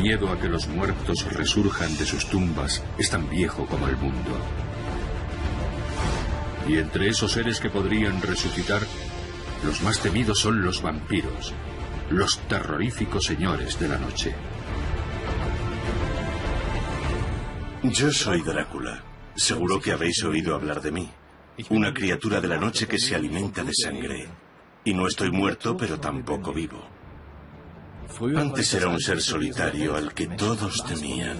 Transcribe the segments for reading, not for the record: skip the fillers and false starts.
miedo a que los muertos resurjan de sus tumbas es tan viejo como el mundo. Y entre esos seres que podrían resucitar, los más temidos son los vampiros, los terroríficos señores de la noche. Yo soy Drácula. Seguro que habéis oído hablar de mí. Una criatura de la noche que se alimenta de sangre. Y no estoy muerto, pero tampoco vivo. Antes era un ser solitario al que todos temían.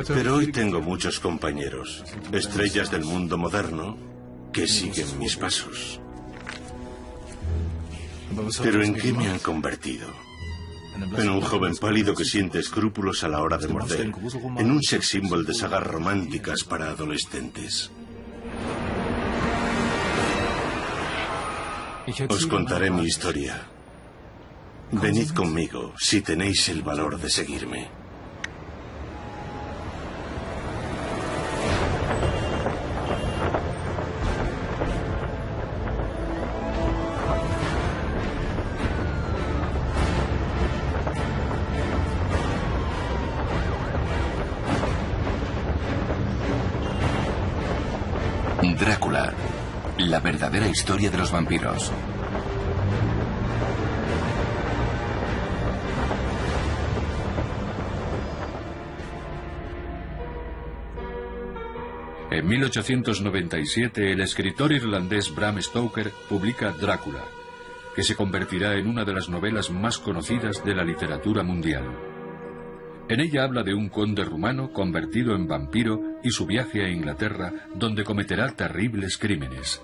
Pero hoy tengo muchos compañeros, estrellas del mundo moderno, que siguen mis pasos. ¿Pero en qué me han convertido? En un joven pálido que siente escrúpulos a la hora de morder, en un sex symbol de sagas románticas para adolescentes. Os contaré mi historia. Venid conmigo si tenéis el valor de seguirme. Drácula, la verdadera historia de los vampiros. En 1897, el escritor irlandés Bram Stoker publica Drácula, que se convertirá en una de las novelas más conocidas de la literatura mundial. En ella habla de un conde rumano convertido en vampiro y su viaje a Inglaterra, donde cometerá terribles crímenes.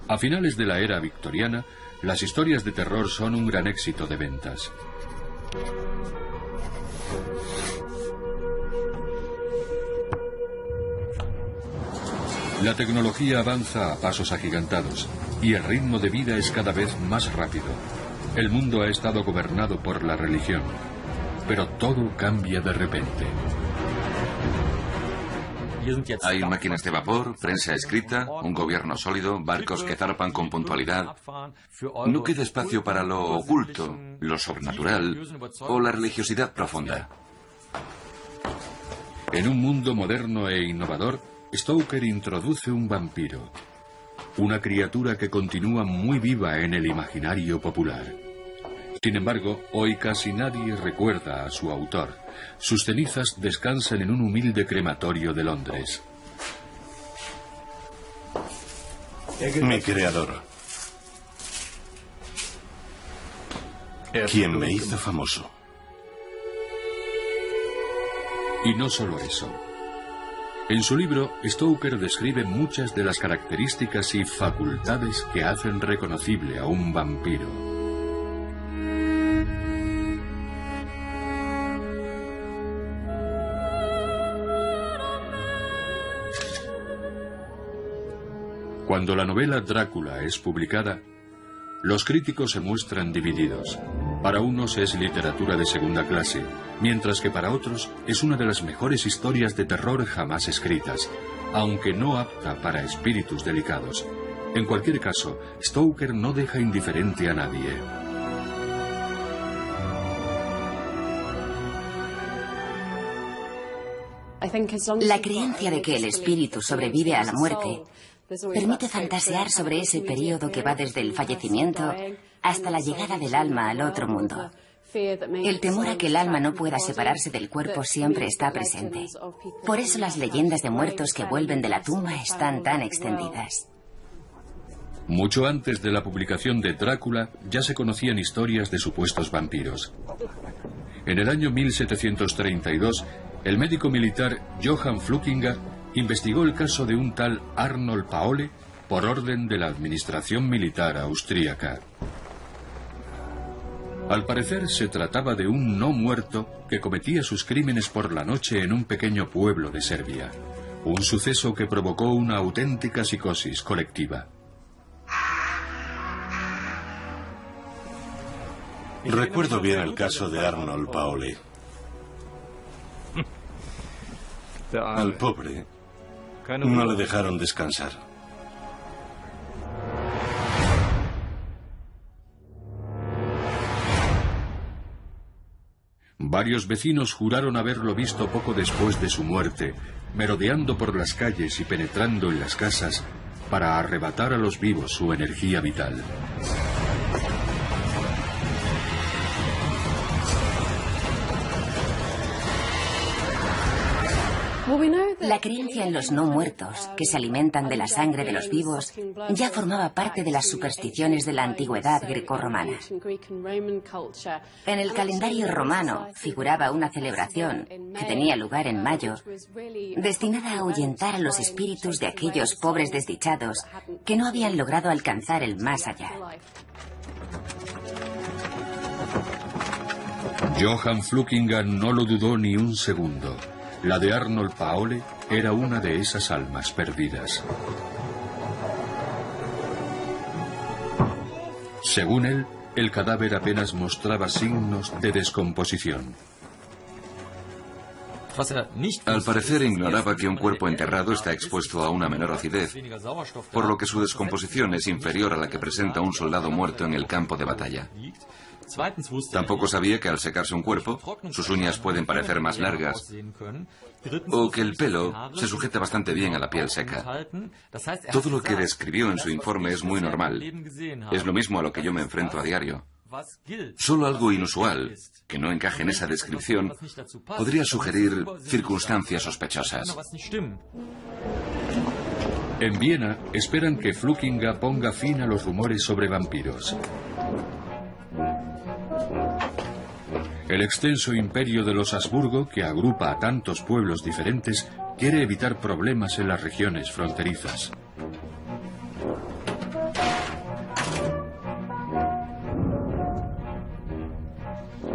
A finales de la era victoriana, las historias de terror son un gran éxito de ventas. La tecnología avanza a pasos agigantados y el ritmo de vida es cada vez más rápido. El mundo ha estado gobernado por la religión, pero todo cambia de repente. Hay máquinas de vapor, prensa escrita, un gobierno sólido, barcos que zarpan con puntualidad. No queda espacio para lo oculto, lo sobrenatural o la religiosidad profunda. En un mundo moderno e innovador, Stoker introduce un vampiro, una criatura que continúa muy viva en el imaginario popular. Sin embargo, hoy casi nadie recuerda a su autor. Sus cenizas descansan en un humilde crematorio de Londres. Mi creador. Quien me hizo famoso. Y no solo eso. En su libro, Stoker describe muchas de las características y facultades que hacen reconocible a un vampiro. Cuando la novela Drácula es publicada, los críticos se muestran divididos. Para unos es literatura de segunda clase, mientras que para otros es una de las mejores historias de terror jamás escritas, aunque no apta para espíritus delicados. En cualquier caso, Stoker no deja indiferente a nadie. La creencia de que el espíritu sobrevive a la muerte permite fantasear sobre ese periodo que va desde el fallecimiento hasta la llegada del alma al otro mundo. El temor a que el alma no pueda separarse del cuerpo siempre está presente. Por eso las leyendas de muertos que vuelven de la tumba están tan extendidas. Mucho antes de la publicación de Drácula ya se conocían historias de supuestos vampiros. En el año 1732, el médico militar Johann Fluckinger investigó el caso de un tal Arnold Paole por orden de la administración militar austríaca. Al parecer se trataba de un no muerto que cometía sus crímenes por la noche en un pequeño pueblo de Serbia, un suceso que provocó una auténtica psicosis colectiva. Recuerdo bien el caso de Arnold Paole. Al pobre no le dejaron descansar. Varios vecinos juraron haberlo visto poco después de su muerte, merodeando por las calles y penetrando en las casas para arrebatar a los vivos su energía vital. La creencia en los no muertos, que se alimentan de la sangre de los vivos, ya formaba parte de las supersticiones de la antigüedad grecorromana. En el calendario romano figuraba una celebración que tenía lugar en mayo, destinada a ahuyentar a los espíritus de aquellos pobres desdichados que no habían logrado alcanzar el más allá. Johann Flückiger no lo dudó ni un segundo. La de Arnold Paole era una de esas almas perdidas. Según él, el cadáver apenas mostraba signos de descomposición. Al parecer ignoraba que un cuerpo enterrado está expuesto a una menor acidez, por lo que su descomposición es inferior a la que presenta un soldado muerto en el campo de batalla. Tampoco sabía que al secarse un cuerpo, sus uñas pueden parecer más largas, o que el pelo se sujeta bastante bien a la piel seca. Todo lo que describió en su informe es muy normal. Es lo mismo a lo que yo me enfrento a diario. Solo algo inusual, que no encaje en esa descripción, podría sugerir circunstancias sospechosas. En Viena esperan que Flückiger ponga fin a los rumores sobre vampiros. El extenso imperio de los Habsburgo, que agrupa a tantos pueblos diferentes, quiere evitar problemas en las regiones fronterizas.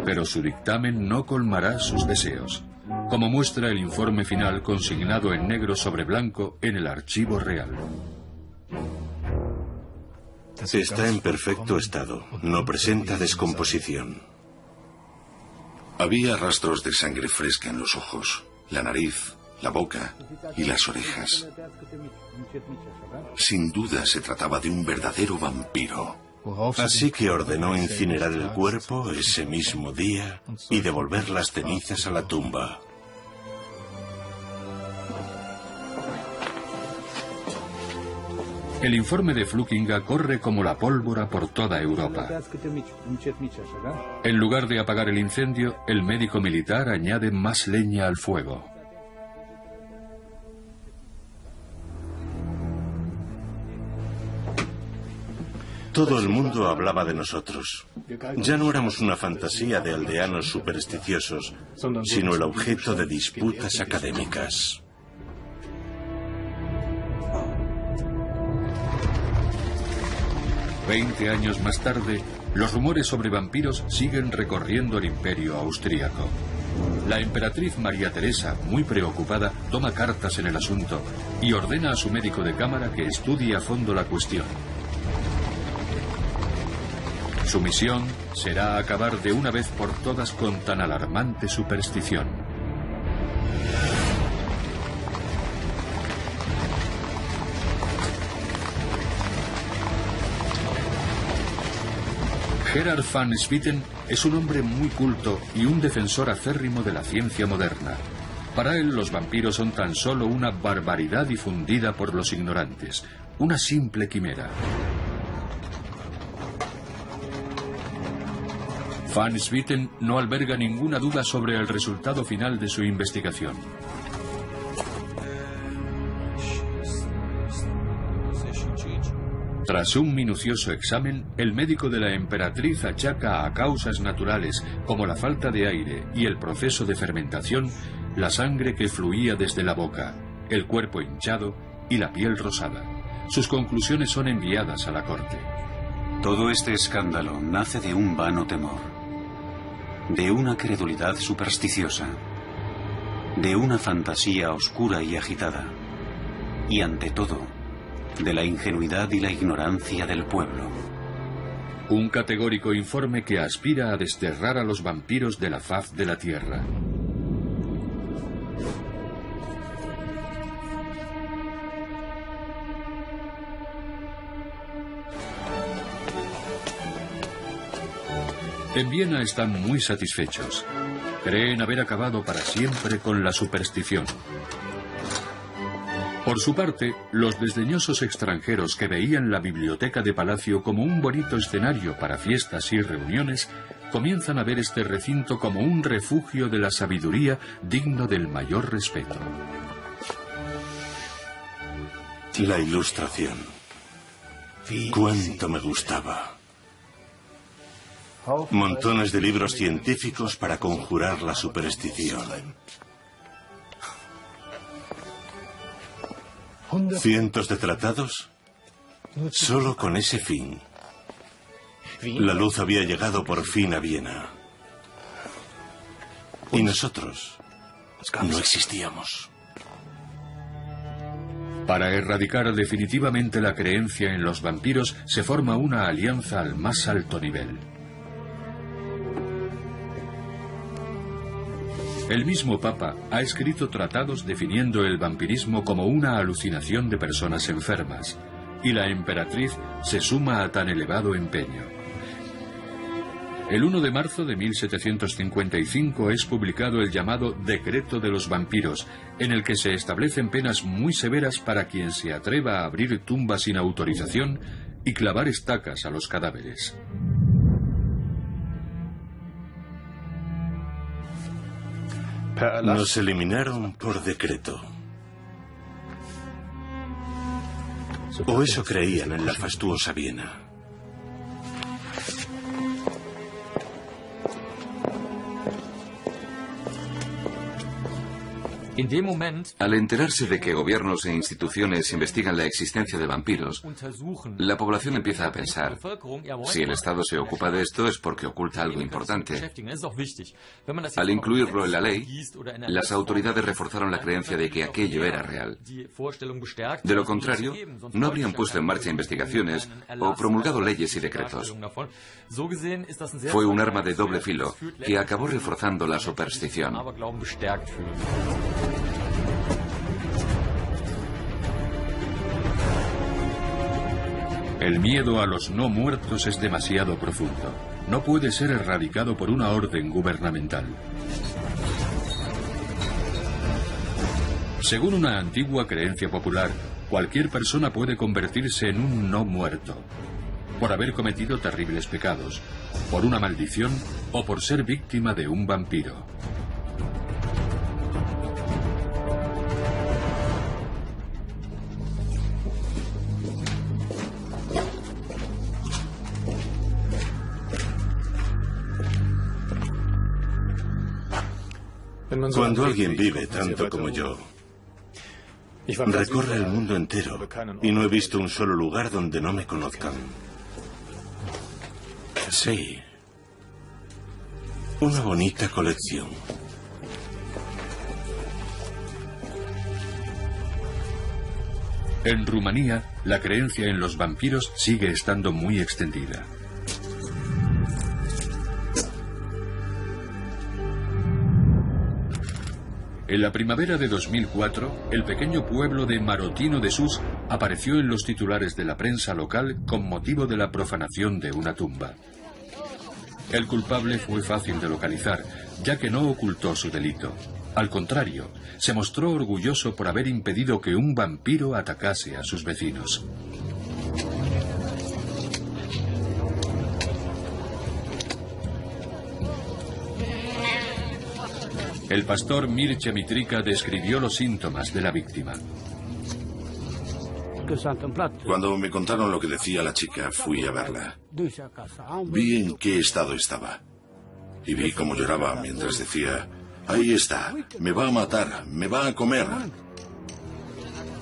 Pero su dictamen no colmará sus deseos, como muestra el informe final consignado en negro sobre blanco en el Archivo Real. Está en perfecto estado, no presenta descomposición. Había rastros de sangre fresca en los ojos, la nariz, la boca y las orejas. Sin duda se trataba de un verdadero vampiro. Así que ordenó incinerar el cuerpo ese mismo día y devolver las cenizas a la tumba. El informe de Flückiger corre como la pólvora por toda Europa. En lugar de apagar el incendio, el médico militar añade más leña al fuego. Todo el mundo hablaba de nosotros. Ya no éramos una fantasía de aldeanos supersticiosos, sino el objeto de disputas académicas. Veinte años más tarde, los rumores sobre vampiros siguen recorriendo el imperio austríaco. La emperatriz María Teresa, muy preocupada, toma cartas en el asunto y ordena a su médico de cámara que estudie a fondo la cuestión. Su misión será acabar de una vez por todas con tan alarmante superstición. Gerard van Swieten es un hombre muy culto y un defensor acérrimo de la ciencia moderna. Para él, los vampiros son tan solo una barbaridad difundida por los ignorantes, una simple quimera. Van Swieten no alberga ninguna duda sobre el resultado final de su investigación. Tras un minucioso examen, el médico de la emperatriz achaca a causas naturales como la falta de aire y el proceso de fermentación la sangre que fluía desde la boca, el cuerpo hinchado y la piel rosada. Sus conclusiones son enviadas a la corte. Todo este escándalo nace de un vano temor, de una credulidad supersticiosa, de una fantasía oscura y agitada, y ante todo, de la ingenuidad y la ignorancia del pueblo. Un categórico informe que aspira a desterrar a los vampiros de la faz de la tierra. En Viena están muy satisfechos. creen haber acabado para siempre con la superstición. Por su parte, los desdeñosos extranjeros que veían la biblioteca de palacio como un bonito escenario para fiestas y reuniones, comienzan a ver este recinto como un refugio de la sabiduría digno del mayor respeto. La Ilustración. Cuánto me gustaba. Montones de libros científicos para conjurar la superstición. Cientos de tratados solo con ese fin. La luz había llegado por fin a Viena. Y nosotros no existíamos. Para erradicar definitivamente la creencia en los vampiros, se forma una alianza al más alto nivel. El mismo Papa ha escrito tratados definiendo el vampirismo como una alucinación de personas enfermas, y la emperatriz se suma a tan elevado empeño. El 1 de marzo de 1755 es publicado el llamado Decreto de los Vampiros, en el que se establecen penas muy severas para quien se atreva a abrir tumbas sin autorización y clavar estacas a los cadáveres. Nos eliminaron por decreto. O eso creían en la fastuosa Viena. Al enterarse de que gobiernos e instituciones investigan la existencia de vampiros, la población empieza a pensar, si el Estado se ocupa de esto es porque oculta algo importante. Al incluirlo en la ley, las autoridades reforzaron la creencia de que aquello era real. De lo contrario, no habrían puesto en marcha investigaciones o promulgado leyes y decretos. Fue un arma de doble filo que acabó reforzando la superstición. El miedo a los no muertos es demasiado profundo. No puede ser erradicado por una orden gubernamental. Según una antigua creencia popular, cualquier persona puede convertirse en un no muerto, por haber cometido terribles pecados, por una maldición o por ser víctima de un vampiro. Cuando alguien vive tanto como yo, recorre el mundo entero y no he visto un solo lugar donde no me conozcan. Sí. Una bonita colección. En Rumanía, la creencia en los vampiros sigue estando muy extendida. En la primavera de 2004, el pequeño pueblo de Marotino de Sus apareció en los titulares de la prensa local con motivo de la profanación de una tumba. El culpable fue fácil de localizar, ya que no ocultó su delito. Al contrario, se mostró orgulloso por haber impedido que un vampiro atacase a sus vecinos. El pastor Mircea Mitrica describió los síntomas de la víctima. Cuando me contaron lo que decía la chica, fui a verla. Vi en qué estado estaba. Y vi cómo lloraba mientras decía, ahí está, me va a matar, me va a comer.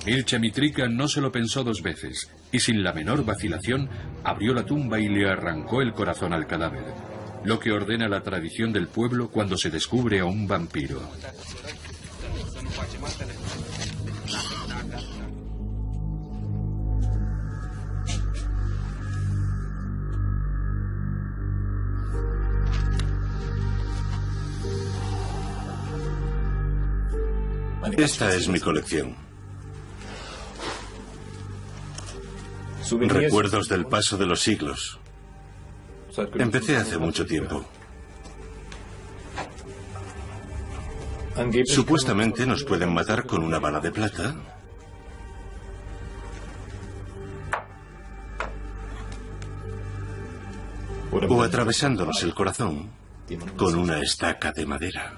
Mircea Mitrica no se lo pensó dos veces, y sin la menor vacilación, abrió la tumba y le arrancó el corazón al cadáver, lo que ordena la tradición del pueblo cuando se descubre a un vampiro. Esta es mi colección. Recuerdos del paso de los siglos. Empecé hace mucho tiempo. Supuestamente nos pueden matar con una bala de plata o atravesándonos el corazón con una estaca de madera.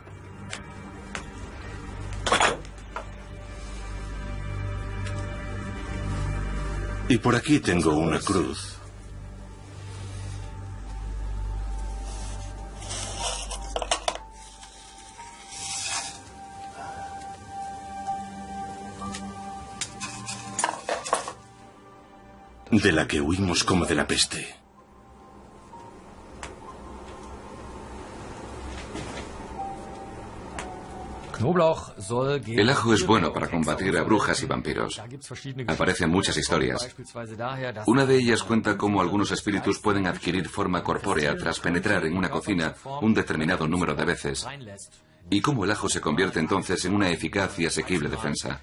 Y por aquí tengo una cruz. De la que huimos como de la peste. El ajo es bueno para combatir a brujas y vampiros. Aparecen muchas historias. Una de ellas cuenta cómo algunos espíritus pueden adquirir forma corpórea tras penetrar en una cocina un determinado número de veces, y cómo el ajo se convierte entonces en una eficaz y asequible defensa.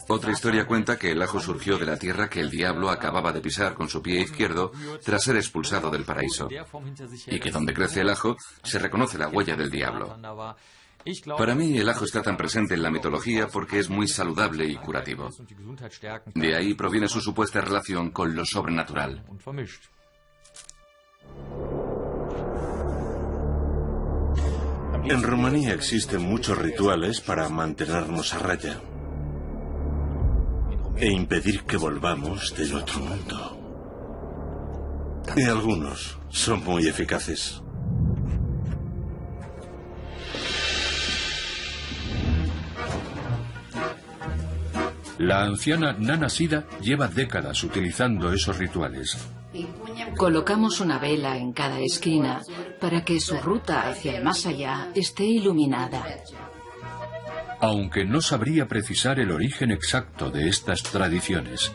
Otra historia cuenta que el ajo surgió de la tierra que el diablo acababa de pisar con su pie izquierdo tras ser expulsado del paraíso, y que donde crece el ajo se reconoce la huella del diablo. Para mí el ajo está tan presente en la mitología porque es muy saludable y curativo. De ahí proviene su supuesta relación con lo sobrenatural. En Rumanía existen muchos rituales para mantenernos a raya e impedir que volvamos del otro mundo. Y algunos son muy eficaces. La anciana Nana Sida lleva décadas utilizando esos rituales. Colocamos una vela en cada esquina para que su ruta hacia el más allá esté iluminada. Aunque no sabría precisar el origen exacto de estas tradiciones.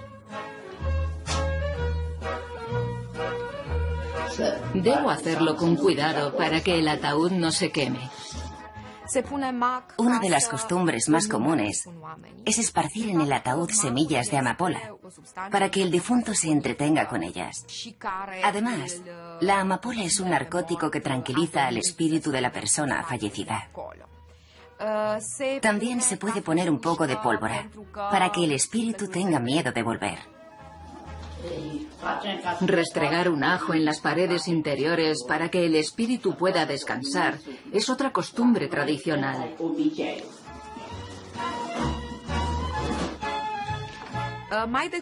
Debo hacerlo con cuidado para que el ataúd no se queme. Una de las costumbres más comunes es esparcir en el ataúd semillas de amapola para que el difunto se entretenga con ellas. Además, la amapola es un narcótico que tranquiliza al espíritu de la persona fallecida. También se puede poner un poco de pólvora para que el espíritu tenga miedo de volver. Restregar un ajo en las paredes interiores para que el espíritu pueda descansar es otra costumbre tradicional.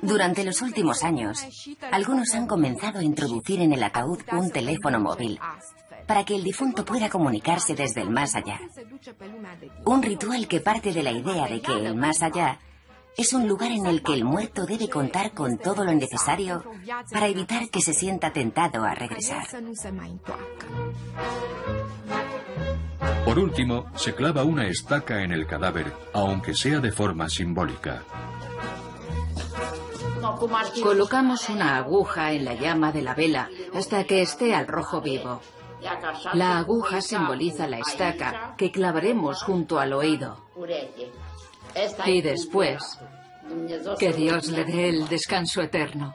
Durante los últimos años, algunos han comenzado a introducir en el ataúd un teléfono móvil para que el difunto pueda comunicarse desde el más allá. Un ritual que parte de la idea de que el más allá es un lugar en el que el muerto debe contar con todo lo necesario para evitar que se sienta tentado a regresar. Por último, se clava una estaca en el cadáver, aunque sea de forma simbólica. Colocamos una aguja en la llama de la vela hasta que esté al rojo vivo. La aguja simboliza la estaca que clavaremos junto al oído. Y después, que Dios le dé el descanso eterno.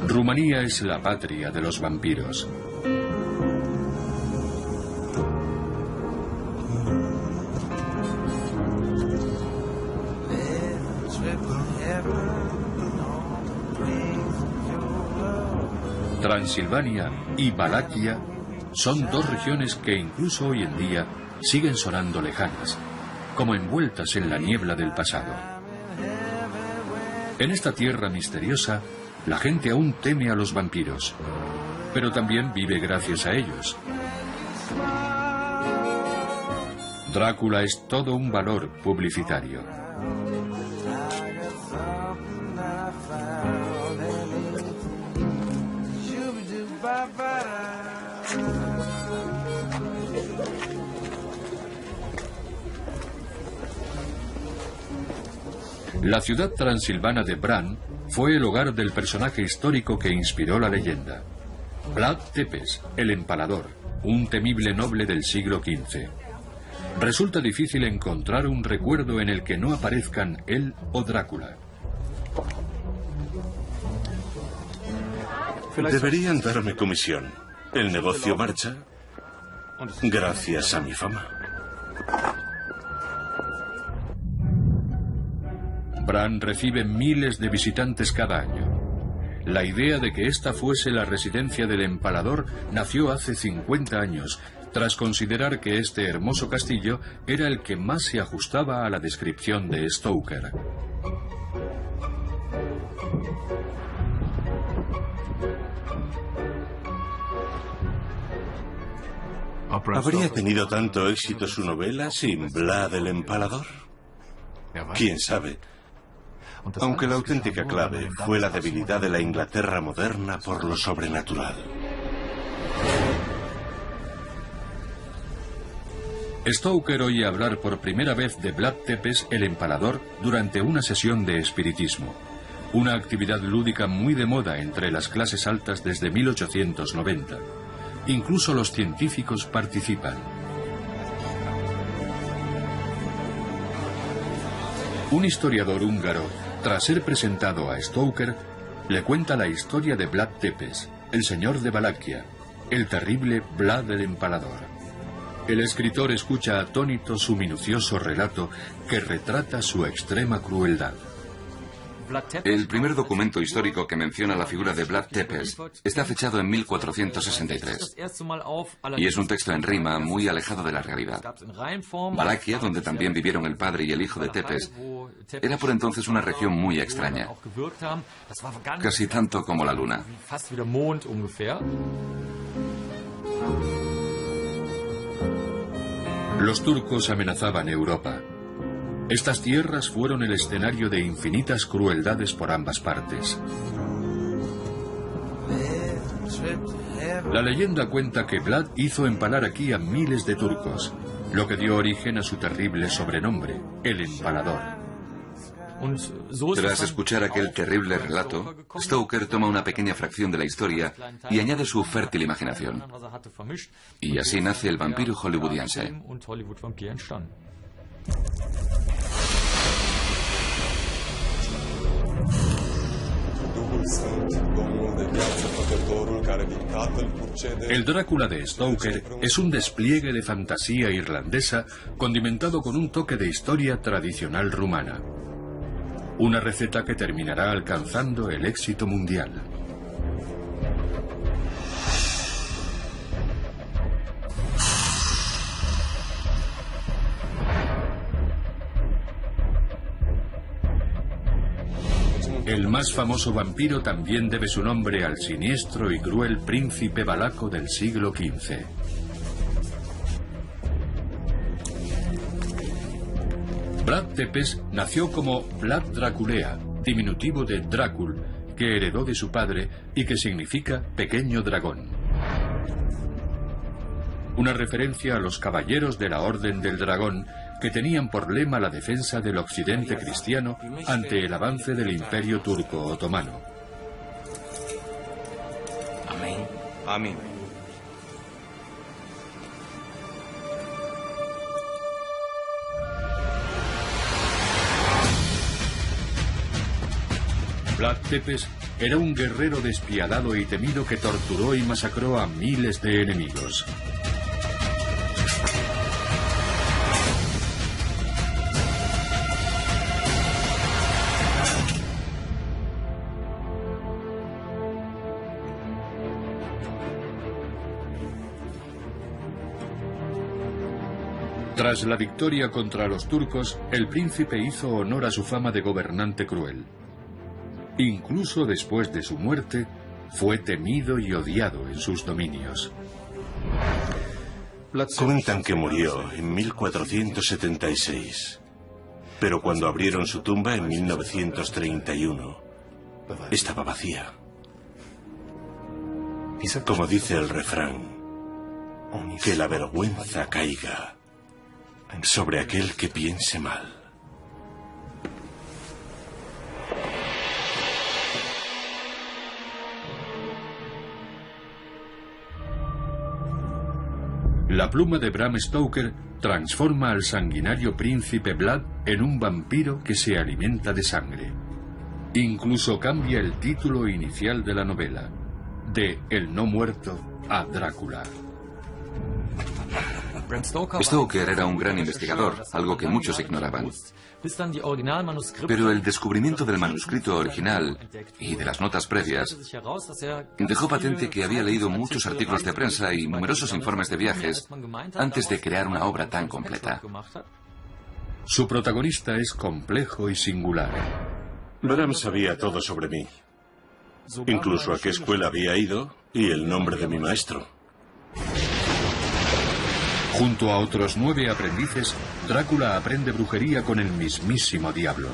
Rumanía es la patria de los vampiros. Transilvania y Valaquia son dos regiones que incluso hoy en día siguen sonando lejanas, como envueltas en la niebla del pasado. En esta tierra misteriosa, la gente aún teme a los vampiros, pero también vive gracias a ellos. Drácula es todo un valor publicitario. La ciudad transilvana de Bran fue el hogar del personaje histórico que inspiró la leyenda. Vlad Tepes, el empalador, un temible noble del siglo XV. Resulta difícil encontrar un recuerdo en el que no aparezcan él o Drácula. Deberían darme comisión. El negocio marcha Gracias a mi fama. Bran recibe miles de visitantes cada año. La idea de que esta fuese la residencia del empalador nació hace 50 años, tras considerar que este hermoso castillo era el que más se ajustaba a la descripción de Stoker. ¿Habría tenido tanto éxito su novela sin Vlad el Empalador? ¿Quién sabe? Aunque la auténtica clave fue la debilidad de la Inglaterra moderna por lo sobrenatural. Stoker oye hablar por primera vez de Vlad Tepes el Empalador durante una sesión de espiritismo, una actividad lúdica muy de moda entre las clases altas desde 1890. Incluso los científicos participan. Un historiador húngaro, tras ser presentado a Stoker, le cuenta la historia de Vlad Tepes, el señor de Valaquia, el terrible Vlad el Empalador. El escritor escucha atónito su minucioso relato que retrata su extrema crueldad. El primer documento histórico que menciona la figura de Vlad Tepes está fechado en 1463 y es un texto en rima muy alejado de la realidad. Valaquia, donde también vivieron el padre y el hijo de Tepes, era por entonces una región muy extraña, casi tanto como la luna. Los turcos amenazaban Europa. Estas tierras fueron el escenario de infinitas crueldades por ambas partes. La leyenda cuenta que Vlad hizo empalar aquí a miles de turcos, lo que dio origen a su terrible sobrenombre, el Empalador. Tras escuchar aquel terrible relato, Stoker toma una pequeña fracción de la historia y añade su fértil imaginación. Y así nace el vampiro hollywoodiense. El Drácula de Stoker es un despliegue de fantasía irlandesa condimentado con un toque de historia tradicional rumana. Una receta que terminará alcanzando el éxito mundial. El más famoso vampiro también debe su nombre al siniestro y cruel príncipe valaco del siglo XV. Vlad Tepes nació como Vlad Draculea, diminutivo de Drácul, que heredó de su padre y que significa pequeño dragón. Una referencia a los caballeros de la Orden del Dragón, que tenían por lema la defensa del occidente cristiano ante el avance del Imperio Turco Otomano. Amén. Amén. Vlad Tepes era un guerrero despiadado y temido que torturó y masacró a miles de enemigos. Tras la victoria contra los turcos, el príncipe hizo honor a su fama de gobernante cruel. Incluso después de su muerte, fue temido y odiado en sus dominios. Cuentan que murió en 1476, pero cuando abrieron su tumba en 1931, estaba vacía. Como dice el refrán, que la vergüenza caiga sobre aquel que piense mal. La pluma de Bram Stoker transforma al sanguinario príncipe Vlad en un vampiro que se alimenta de sangre. Incluso cambia el título inicial de la novela, de El no muerto a Drácula. Stoker era un gran investigador, algo que muchos ignoraban. Pero el descubrimiento del manuscrito original y de las notas previas dejó patente que había leído muchos artículos de prensa y numerosos informes de viajes antes de crear una obra tan completa. Su protagonista es complejo y singular. Bram sabía todo sobre mí, incluso a qué escuela había ido y el nombre de mi maestro. Junto a otros 9 aprendices, Drácula aprende brujería con el mismísimo diablo.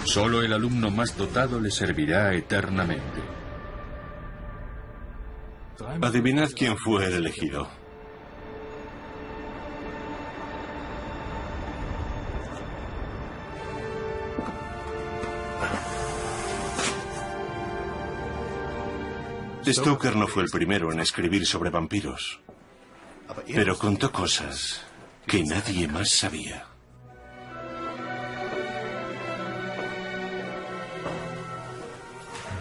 Solo el alumno más dotado le servirá eternamente. Adivinad quién fue el elegido. Stoker no fue el primero en escribir sobre vampiros, pero contó cosas que nadie más sabía.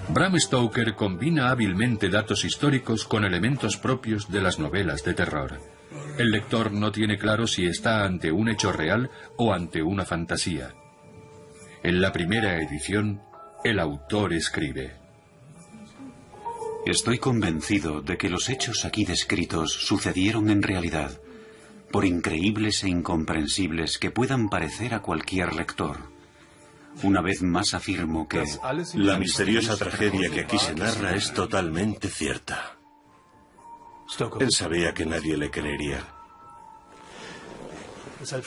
Bram Stoker combina hábilmente datos históricos con elementos propios de las novelas de terror. El lector no tiene claro si está ante un hecho real o ante una fantasía. En la primera edición, el autor escribe: Estoy convencido de que los hechos aquí descritos sucedieron en realidad, por increíbles e incomprensibles que puedan parecer a cualquier lector. Una vez más afirmo que la misteriosa tragedia que aquí se narra es totalmente cierta. Él sabía que nadie le creería.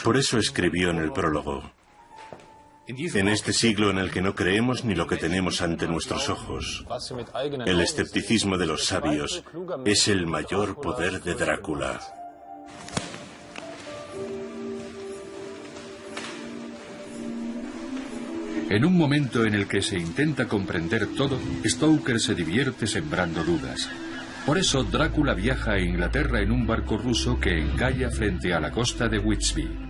Por eso escribió en el prólogo: en este siglo en el que no creemos ni lo que tenemos ante nuestros ojos, el escepticismo de los sabios es el mayor poder de Drácula. En un momento en el que se intenta comprender todo, Stoker se divierte sembrando dudas. Por eso Drácula viaja a Inglaterra en un barco ruso que encalla frente a la costa de Whitby.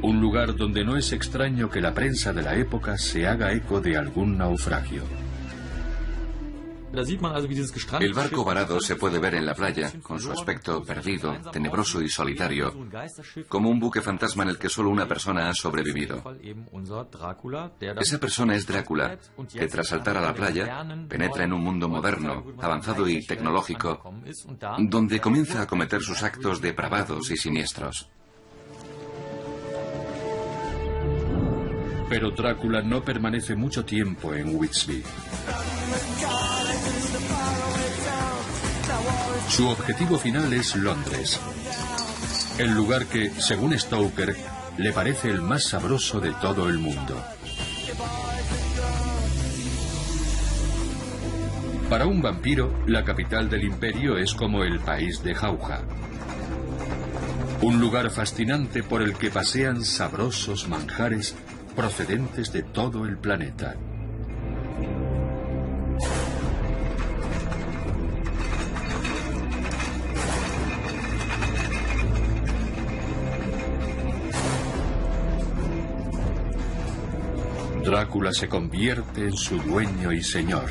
Un lugar donde no es extraño que la prensa de la época se haga eco de algún naufragio. El barco varado se puede ver en la playa, con su aspecto perdido, tenebroso y solitario, como un buque fantasma en el que solo una persona ha sobrevivido. Esa persona es Drácula, que tras saltar a la playa, penetra en un mundo moderno, avanzado y tecnológico, donde comienza a cometer sus actos depravados y siniestros. Pero Drácula no permanece mucho tiempo en Whitby. Su objetivo final es Londres, el lugar que, según Stoker, le parece el más sabroso de todo el mundo. Para un vampiro, la capital del imperio es como el país de Jauja. Un lugar fascinante por el que pasean sabrosos manjares procedentes de todo el planeta. Drácula se convierte en su dueño y señor.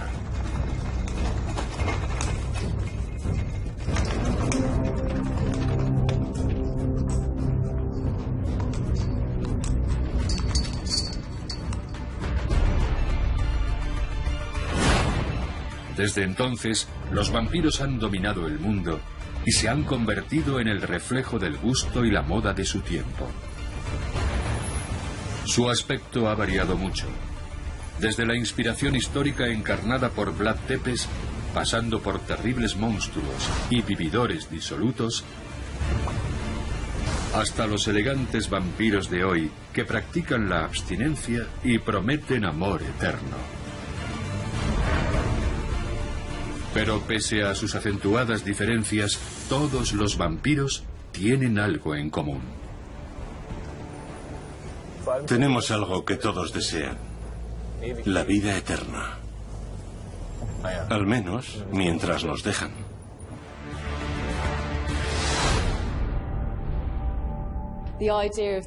Desde entonces, los vampiros han dominado el mundo y se han convertido en el reflejo del gusto y la moda de su tiempo. Su aspecto ha variado mucho, desde la inspiración histórica encarnada por Vlad Tepes, pasando por terribles monstruos y vividores disolutos, hasta los elegantes vampiros de hoy que practican la abstinencia y prometen amor eterno. Pero pese a sus acentuadas diferencias, todos los vampiros tienen algo en común. Tenemos algo que todos desean: la vida eterna. Al menos mientras nos dejan.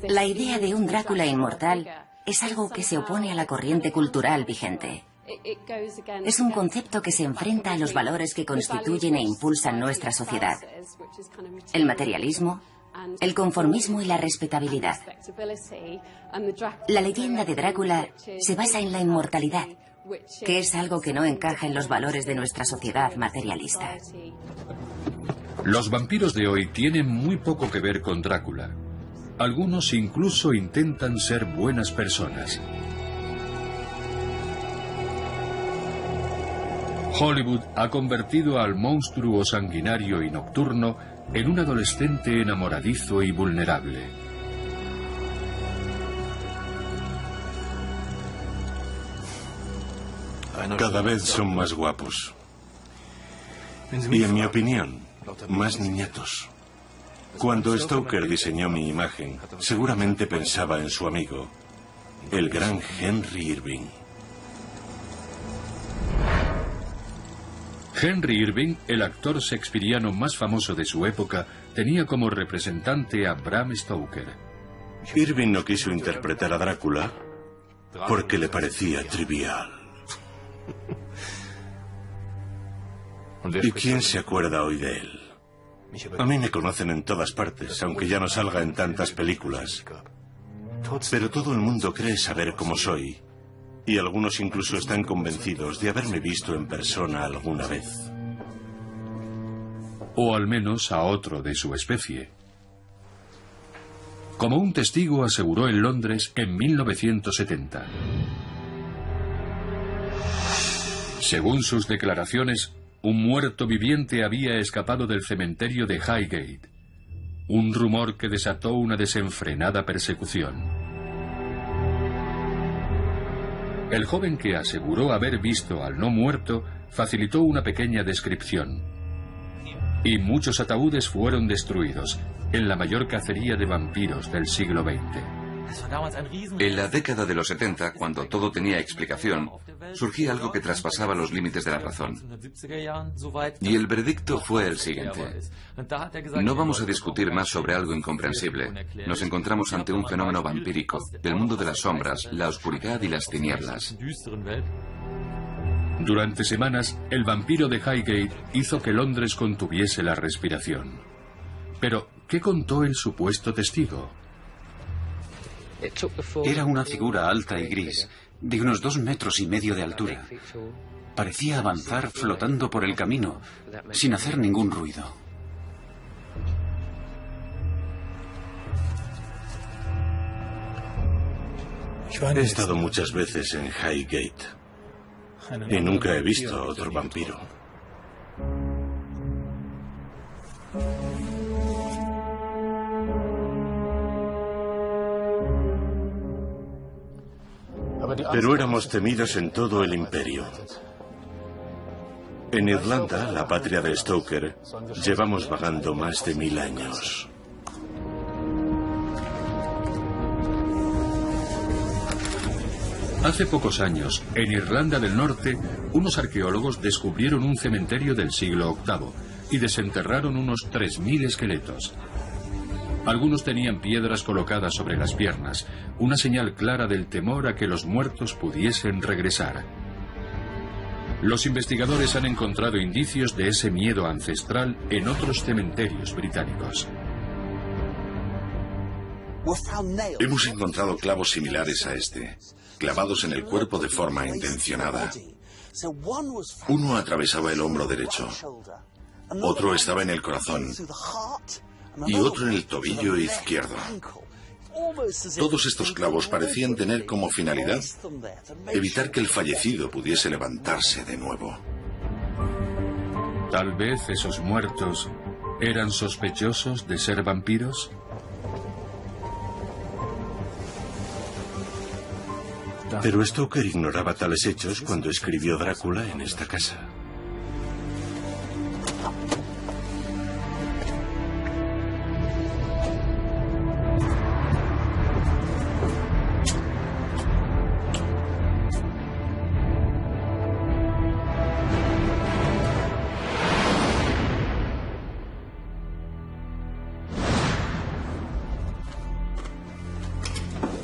La idea de un Drácula inmortal es algo que se opone a la corriente cultural vigente. Es un concepto que se enfrenta a los valores que constituyen e impulsan nuestra sociedad: el materialismo, el conformismo y la respetabilidad. La leyenda de Drácula se basa en la inmortalidad, que es algo que no encaja en los valores de nuestra sociedad materialista. Los vampiros de hoy tienen muy poco que ver con Drácula. Algunos incluso intentan ser buenas personas. Hollywood ha convertido al monstruo sanguinario y nocturno en un adolescente enamoradizo y vulnerable. Cada vez son más guapos. Y en mi opinión, más niñatos. Cuando Stoker diseñó mi imagen, seguramente pensaba en su amigo, el gran Henry Irving. Henry Irving, el actor shakespeariano más famoso de su época, tenía como representante a Bram Stoker. Irving no quiso interpretar a Drácula porque le parecía trivial. ¿Y quién se acuerda hoy de él? A mí me conocen en todas partes, aunque ya no salga en tantas películas. Pero todo el mundo cree saber cómo soy. Y algunos incluso están convencidos de haberme visto en persona alguna vez. O al menos a otro de su especie. Como un testigo aseguró en Londres en 1970. Según sus declaraciones, un muerto viviente había escapado del cementerio de Highgate. Un rumor que desató una desenfrenada persecución. El joven que aseguró haber visto al no muerto facilitó una pequeña descripción. Y muchos ataúdes fueron destruidos en la mayor cacería de vampiros del siglo XX. En la década de los 70, cuando todo tenía explicación, surgía algo que traspasaba los límites de la razón. Y el veredicto fue el siguiente. No vamos a discutir más sobre algo incomprensible. Nos encontramos ante un fenómeno vampírico, del mundo de las sombras, la oscuridad y las tinieblas. Durante semanas, el vampiro de Highgate hizo que Londres contuviese la respiración. Pero, ¿qué contó el supuesto testigo? Era una figura alta y gris, de unos 2,5 metros de altura. Parecía avanzar flotando por el camino, sin hacer ningún ruido. He estado muchas veces en Highgate y nunca he visto a otro vampiro. Pero éramos temidos en todo el imperio. En Irlanda, la patria de Stoker, llevamos vagando más de 1000 años. Hace pocos años, en Irlanda del Norte, unos arqueólogos descubrieron un cementerio del siglo VIII y desenterraron unos 3000 esqueletos. Algunos tenían piedras colocadas sobre las piernas, una señal clara del temor a que los muertos pudiesen regresar. Los investigadores han encontrado indicios de ese miedo ancestral en otros cementerios británicos. Hemos encontrado clavos similares a este, clavados en el cuerpo de forma intencionada. Uno atravesaba el hombro derecho, otro estaba en el corazón y otro en el tobillo izquierdo. Todos estos clavos parecían tener como finalidad evitar que el fallecido pudiese levantarse de nuevo. Tal vez esos muertos eran sospechosos de ser vampiros. Pero Stoker ignoraba tales hechos cuando escribió Drácula en esta casa.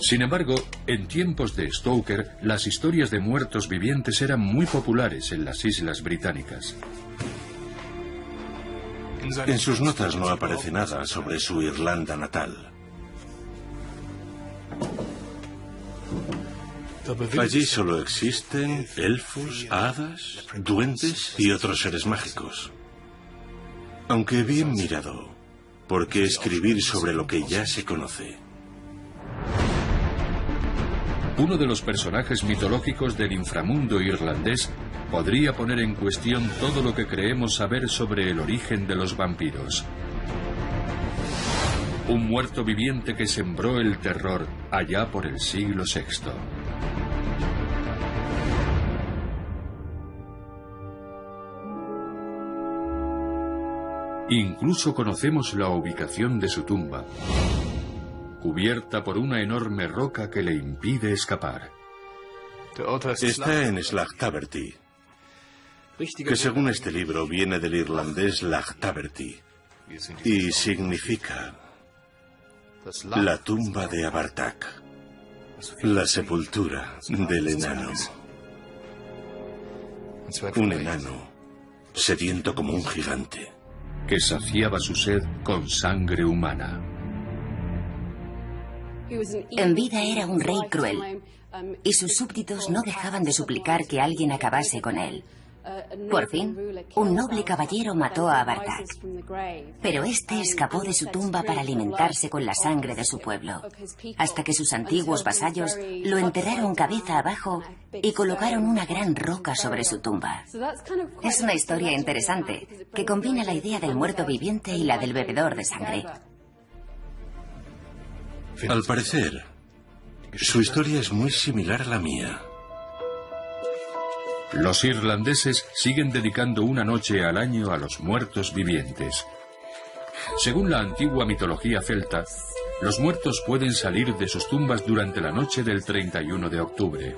Sin embargo, en tiempos de Stoker, las historias de muertos vivientes eran muy populares en las Islas Británicas. En sus notas no aparece nada sobre su Irlanda natal. Allí solo existen elfos, hadas, duendes y otros seres mágicos. Aunque bien mirado, ¿por qué escribir sobre lo que ya se conoce? Uno de los personajes mitológicos del inframundo irlandés podría poner en cuestión todo lo que creemos saber sobre el origen de los vampiros. Un muerto viviente que sembró el terror allá por el siglo VI. Incluso conocemos la ubicación de su tumba, cubierta por una enorme roca que le impide escapar. Está en Slagtaverty, que según este libro viene del irlandés Lagtaverty y significa la tumba de Abartak, la sepultura del enano. Un enano sediento como un gigante, que saciaba su sed con sangre humana. En vida era un rey cruel, y sus súbditos no dejaban de suplicar que alguien acabase con él. Por fin, un noble caballero mató a Abartak, pero este escapó de su tumba para alimentarse con la sangre de su pueblo, hasta que sus antiguos vasallos lo enterraron cabeza abajo y colocaron una gran roca sobre su tumba. Es una historia interesante, que combina la idea del muerto viviente y la del bebedor de sangre. Al parecer, su historia es muy similar a la mía. Los irlandeses siguen dedicando una noche al año a los muertos vivientes. Según la antigua mitología celta, los muertos pueden salir de sus tumbas durante la noche del 31 de octubre.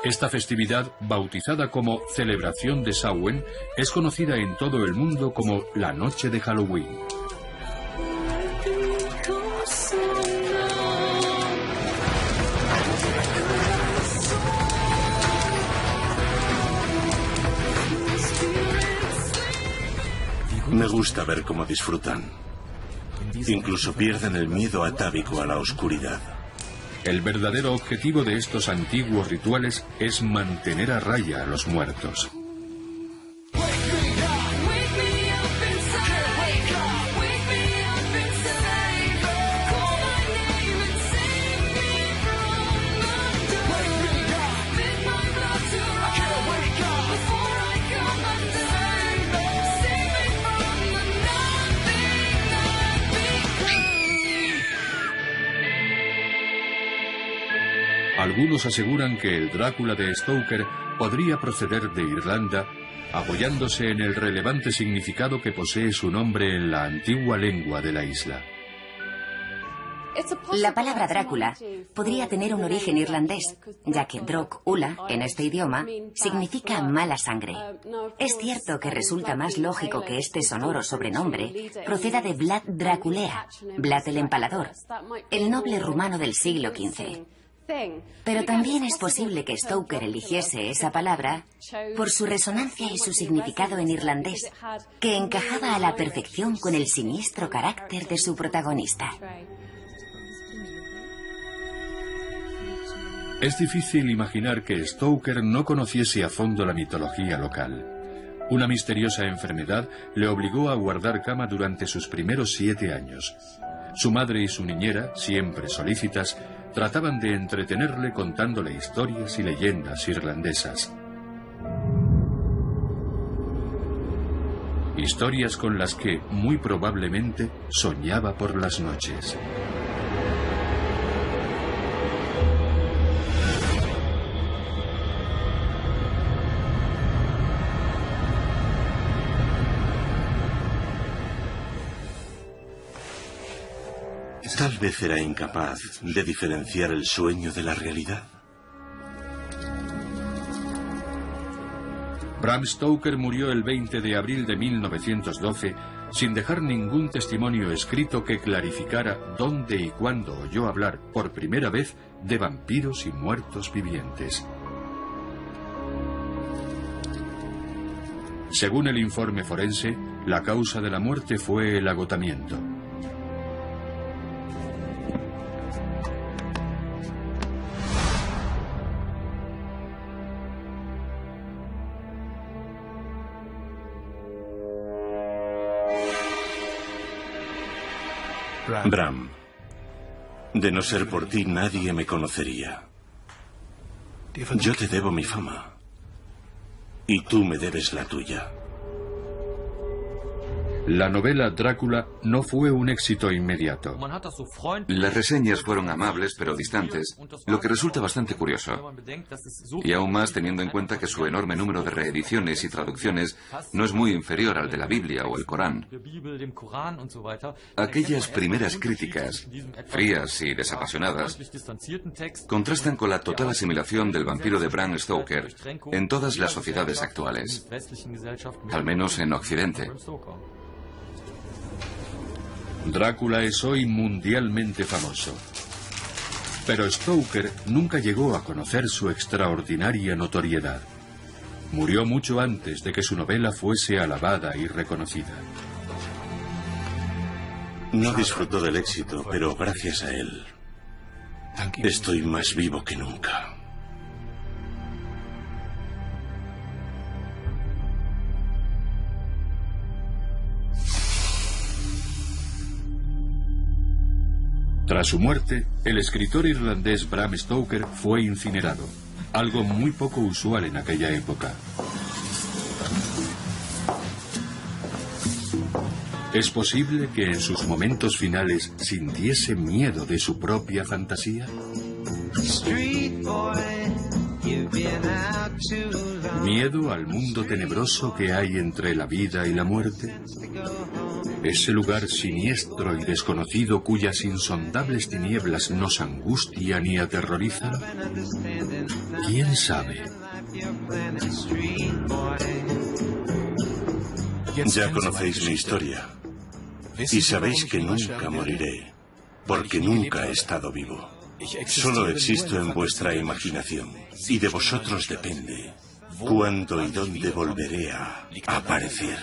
Esta festividad, bautizada como Celebración de Samhain, es conocida en todo el mundo como la Noche de Halloween. Me gusta ver cómo disfrutan. Incluso pierden el miedo atávico a la oscuridad. El verdadero objetivo de estos antiguos rituales es mantener a raya a los muertos. Algunos aseguran que el Drácula de Stoker podría proceder de Irlanda, apoyándose en el relevante significado que posee su nombre en la antigua lengua de la isla. La palabra Drácula podría tener un origen irlandés, ya que Droc Ula, en este idioma, significa mala sangre. Es cierto que resulta más lógico que este sonoro sobrenombre proceda de Vlad Draculea, Vlad el Empalador, el noble rumano del siglo XV. Pero también es posible que Stoker eligiese esa palabra por su resonancia y su significado en irlandés, que encajaba a la perfección con el siniestro carácter de su protagonista. Es difícil imaginar que Stoker no conociese a fondo la mitología local. Una misteriosa enfermedad le obligó a guardar cama durante sus primeros 7 años. Su madre y su niñera, siempre solícitas, trataban de entretenerle contándole historias y leyendas irlandesas. Historias con las que, muy probablemente, soñaba por las noches. Tal vez era incapaz de diferenciar el sueño de la realidad. Bram Stoker murió el 20 de abril de 1912 sin dejar ningún testimonio escrito que clarificara dónde y cuándo oyó hablar por primera vez de vampiros y muertos vivientes. Según el informe forense, la causa de la muerte fue el agotamiento. Bram, de no ser por ti nadie me conocería. Yo te debo mi fama. Y tú me debes la tuya. La novela Drácula no fue un éxito inmediato. Las reseñas fueron amables pero distantes, lo que resulta bastante curioso. Y aún más teniendo en cuenta que su enorme número de reediciones y traducciones no es muy inferior al de la Biblia o el Corán. Aquellas primeras críticas, frías y desapasionadas, contrastan con la total asimilación del vampiro de Bram Stoker en todas las sociedades actuales, al menos en Occidente. Drácula es hoy mundialmente famoso. Pero Stoker nunca llegó a conocer su extraordinaria notoriedad. Murió mucho antes de que su novela fuese alabada y reconocida. No disfrutó del éxito, pero gracias a él, estoy más vivo que nunca. Tras su muerte, el escritor irlandés Bram Stoker fue incinerado, algo muy poco usual en aquella época. ¿Es posible que en sus momentos finales sintiese miedo de su propia fantasía? ¿Miedo al mundo tenebroso que hay entre la vida y la muerte? Ese lugar siniestro y desconocido cuyas insondables tinieblas nos angustian y aterrorizan. ¿Quién sabe? Ya conocéis mi historia y sabéis que nunca moriré, porque nunca he estado vivo. Solo existo en vuestra imaginación y de vosotros depende cuándo y dónde volveré a aparecer.